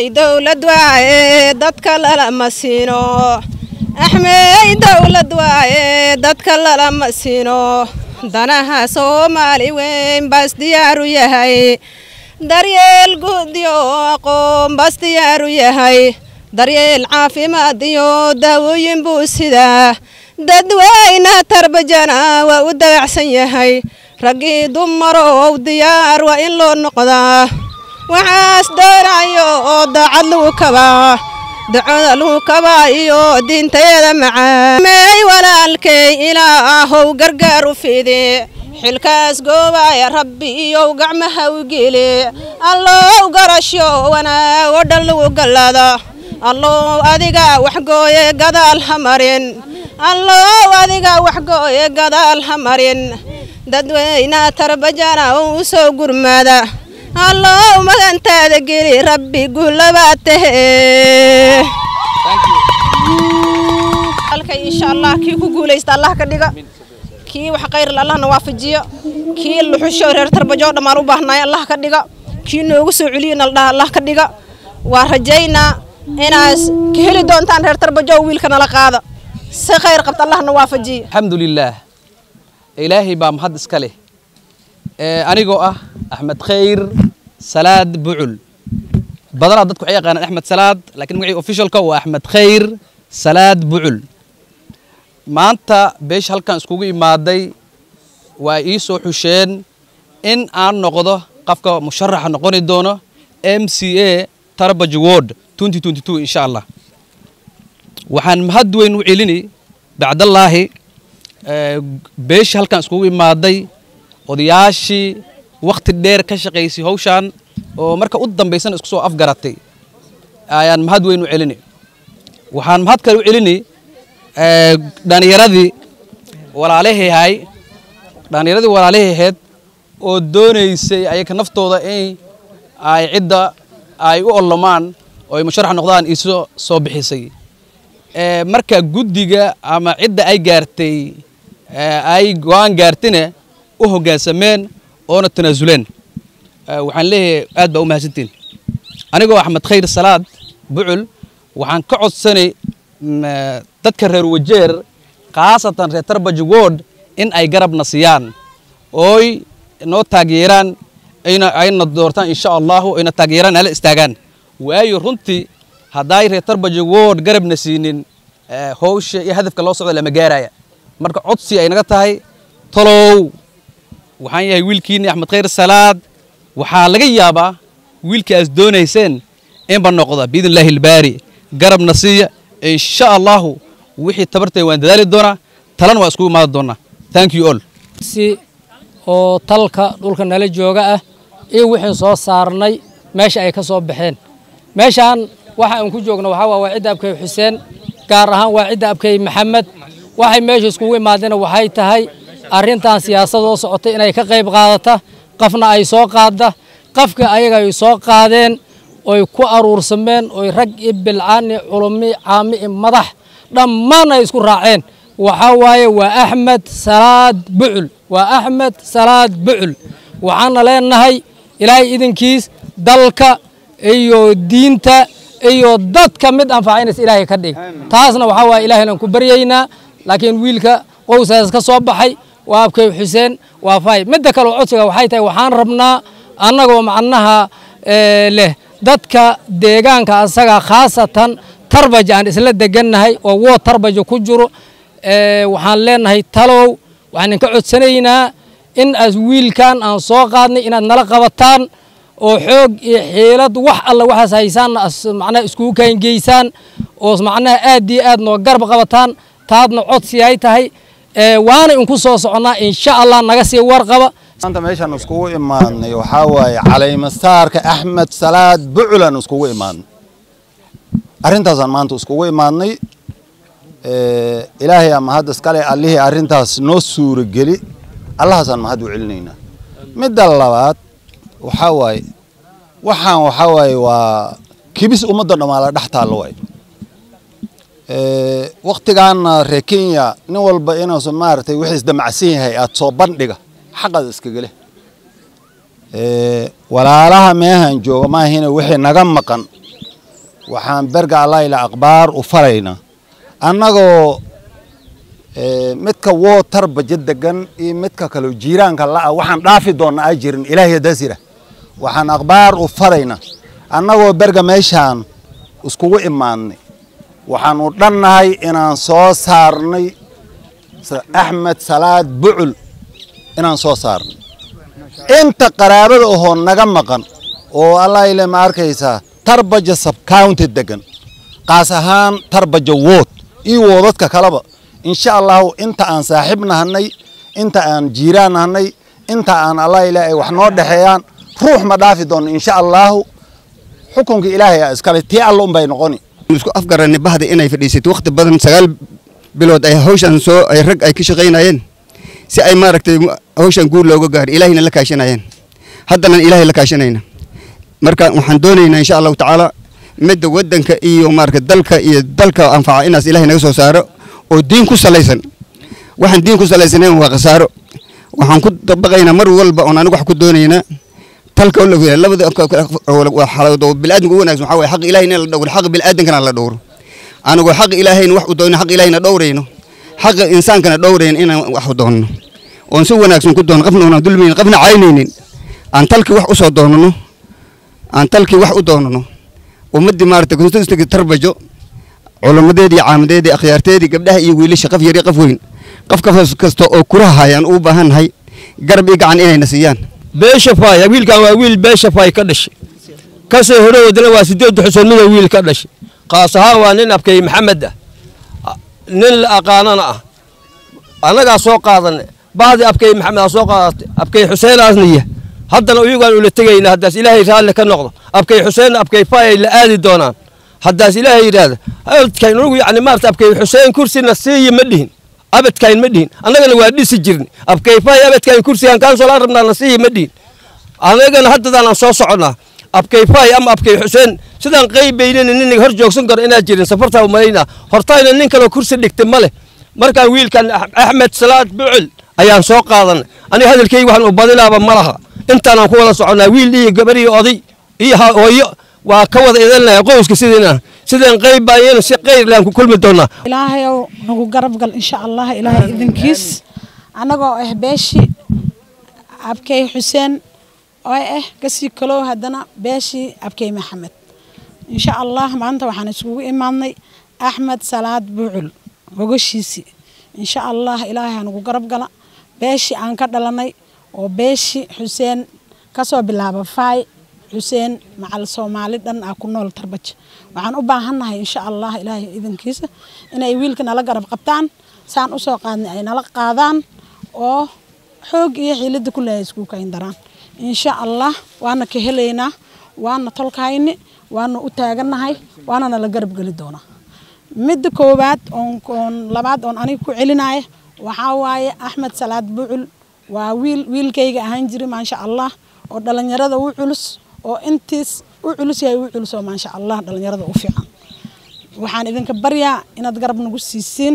دولة واعي دتك لما سينو أحمي دولة واعي دتك لما سينو دناها سومالي وين بس ديارو يهي دريال قديو قوم بس ديارو يهي دريال عافي ما ديو داوين بوسدا ددوينا تربجنا ودع سيهي رقي دمرو وديار وإن لو نقضا وعاس درايو دعلو كبا دعلو كبا يو دين تيدا معا ماي ولا الكي إلهو قرقارو فيدي حلكاس قوبا يا ربي يو قعمها وقيلي الله قرشيو وانا ودلو قلادا الله أديقا وحقوي قدا الحمرين الله أديقا وحقوي قدا الحمرين ددوينا تربجانا وسو قرمادا الله ما أنت ذكري ربي قول باته إن شاء الله كي كقول يست الله كديقة كي وحقير الله نوافجيه كي الحشور تربجوا دمارو بحنا الله كديقة كي نوجس علينا الله كديقة ورجينا ناس كهلي دون تان تربجوا ويل كنا لقاده سخير قبط الله نوافجيه الحمد لله إلهي بام حد إسكاله أنا جو أحمد خير سلاد بعل بدل عددك عيق أنا أحمد سلاد لكن معي official كوا أحمد خير سلاد بعل ما أنت بيش هل كان سكوجي مادي وإيسو حسين إن أنا نقضه قفك مشرح نقوني دونه MCA تربج وورد 2022 إن شاء الله وحن مهدوين وعلني بعد الله بيش هل كان سكوجي مادي odayaashii waqti dheer ka shaqeysay hawshan oo marka u dambaysan isku soo afgaratay ayaan mahad weyn u celinay waxaan mahad kale u celinay dhalinyaradii walaalaheed oo doonaysay ayaka naftooda in ay cidda ay u olomaan oo ay musharax noqdaan isoo soo bixisay marka guddiga ama cidda ay gaartay ay go'aan gaartine وهجاسمين أنا تنازلين وحن ليه أدب ومهزتين أنا جو أحمد خير السلاد بعل وحن كعد سنة تذكر وجير خاصة تربى جوود إن أي جرب نصيان أوي نو تغييران أين الدورتان إن شاء الله أين تغييران على استعجان وأي رنتي هداير تربى جوود جرب نسينين هوش يهدف كلا صعد لما جارايا مرك عدسي أي نقطة طلو waxaan yahay wiilkiina Axmed Khayr Salaad waxa laga yaabaa wiilkaas doonayseen in ba noqdo biidillaahi albaari garab nasiya insha Allah wixii tabartay waan dadaali doona talan waa isku imaan doona thank you all si oo talka dhulka nala jooga ah ee wixii soo saarnay meesha ay ka soo baxeen meeshan waxa aan ku joogno waxa waa cid abkay Xuseen gaar ahaan waa cid abkay Maxamed waxay meesha isku imaadeen waxay tahay arrintan siyaasadoo socotay inay ka qayb qaadata qafna ay soo qaada qafka ayaga ay soo qaadeen oo ku aruursameen oo rag bilcaan culumi caami madax dhammaan ay isku raaceen waxa waaye waa Axmed Salaad Bucul waa Axmed Salaad Bucul waxaana leenahay ilaahay idinkiis dalka iyo diinta iyo dadka mid anfacaynaysa ilaahay ka dhig taasna waxa waaye ilaahayna ku baryaynaa laakiin wiilka qowsaas ka soo baxay وابكي حسين وفاي مدة كلو عطية وحيتها وحان ربنا أنا ومعناها له دتك ديجان كأسرع خاصة تربج عن إسلام دجنا هاي وهو تربج كجرو وحان لنا هاي تلو وحن كعد سنينا إن أزويل كان عن صاغني إن نلقبتان وحوج حيلات وح الله وح سايسان معنا اسكو كين جيسان ومعنا أدي أدنى قرب قبتان تادنا عطية هاي وانا إنكو صوصعنا إن شاء الله نقصي ورقبة أنت ماشي نسكو إيمان يحاول على مستارك أحمد سلاد بعلا نسكو إيمان arrintaasaan maanta iskugu imaadnay ilaahay ama hadda iskale allihii arrintaas noo suurageli allahaasaan mahad u celinaynaa midda labaad waxaa waaye waa kibis ummadda dhammaala dhex taallo waay waqtigaana reer Kenya nin walba inuu maartay wixii isdamacsan yahay aad soo bandhiga xaqada iskaga leh walaalaha meehan jooga ma ahina wixii naga maqan waxaan berga Allah ila aqbaar u faraynaa annagoo midka water budget degan iyo midka kale jiiraanka la waxaan dhaafi doonaa ay jirin ilaahay daasira waxaan aqbaar u faraynaa annagoo berga meeshaan iskugu imaanay waxaan u dhannahay inaan soo saarnay Axmed Salaad Bucul inaan soo saarnay inta qaraabada oo naga maqan oo Allah ila ma arkaysa Tarbaja sub county degan qaas ahaan Tarbaja ward iyo wadadka kaleba insha Allah inta aan saaxibnahay inta aan jiiraanahay inta aan Allah ila ay wax noo dhaxeeyaan ruux ma dhaafi doon insha Allah xukunka Ilaahay iskale tii alla un bay noqoni isku afgaranay bahda inay fadhiisato waqti badan 9 bilood ay hawshan soo ay rag ay ka shaqeynayeen si ay maaragtay hawshan guul looga gaar Ilaahina la kaashanayeen haddana Ilaahay la kaashanayna marka waxaan doonaynaa insha Allah taala mid wadanka iyo maaragtay dalka anfaca inaas Ilaahay naga soo saaro oo diin ku salaysan waxaan diin ku salaysaneen waa qasaaro waxaan ku dabaqaynaa mar walba oo anigu wax ku doonaynaa talka labada xalado bilaadanku wanaagsan waxa way xaq Ilaahayna la dhowro xaq bilaadanka la dhowro anigu xaq Ilaahayna wax u doono xaq Ilaahayna dhowreyno xaq insaankana dhowreyno inaan wax u doono oo si wanaagsan ku doono qafna una dulmiin qafna caynaynin aan talki wax u soo doonano aan talki wax u doonano ummadii maartay kuntistiga Tarbajo culamadeedii caamadeedii akhyaarteedii gabdhaha iyo wiilasha qaf yari qaf weyn qaf kasta oo kuraha hayaan u baahanhay garab iyo gacan inay nasiyaan beesha faay wiilkan waa wiil beesha faay ka dhashay ka soo horowdana waa 8 xusoonida wiil ka dhashay qaas ahaan waa nin abkay Maxamed nin la aqaanana anaga soo qaadanay baadi abkay Maxamed soo qaadatay abkay Xuseen asniya haddana iyagu ula tagayna haddaas Ilaahay raali ka noqdo abkay Xuseen abkay faay la aadi doonaan haddaas Ilaahay yiraahdo halkaan ugu yaani maarta abkay Xuseen kursina siiyo ma dhihin abadkaan ma dhihin annagana waa dhisi jirnay abkay faay abadkaan kursigan kaan soo rabnaa la siiyo ma dhihin annagana haddana soo soconaa abkay faay ama abkay Xuseen sidaan qaybaynin nin hor joogsan karo inaa jirin safarta u malayna hortayna nin kale kursi dhigtay male marka wiilkan Axmed Salaad Bucul ayaan soo qaadanay ani hadalkayga waxaan u badinaaba malaha intaan aan ku wada soconaa wiil iyo gabar iyo oday iyo hooyo waa ka wada idinlaa qoyska sideen qaybayeen si qeyr laan ku kulmi doonaa Ilaahay nagu garab gal insha Allah Ilaahay idinkiis anagoo beeshi abkay Xuseen oo kasii kalo hadana beeshi abkay Maxamed insha Allah maanta waxaan isugu imaanay Axmed Salaad Bucul gogashiisi insha Allah Ilaahay nagu garab gala beeshi aan ka dhalanay oo beeshi Xuseen ka soo bilaabo faay Xuseen macal Soomaali dhan ku nool Tarbajo waxaan u baahanahay insha Allah Ilaahay idinkiisa inay wiilka nala garab qabtaan saan u soo qaadnay ay nala qaadaan oo xoog iyo xilida ku leeyahay isku kayn daraan insha Allah waana ka heleynaa waana tolkayni waana u taaganahay waana nala garab gali doona mid koobaad on labaad on aniga ku celinaayo waxa waaye Axmed Salaad Bucul waa wiilkayga ahaan jiray ma sha Allah oo dhalinyarada u culus oo intiis u culus yahay u culus oo ma sha Allah dhalinyarada u fiican waxaan idinka baryaa inaad garab nagu siisiin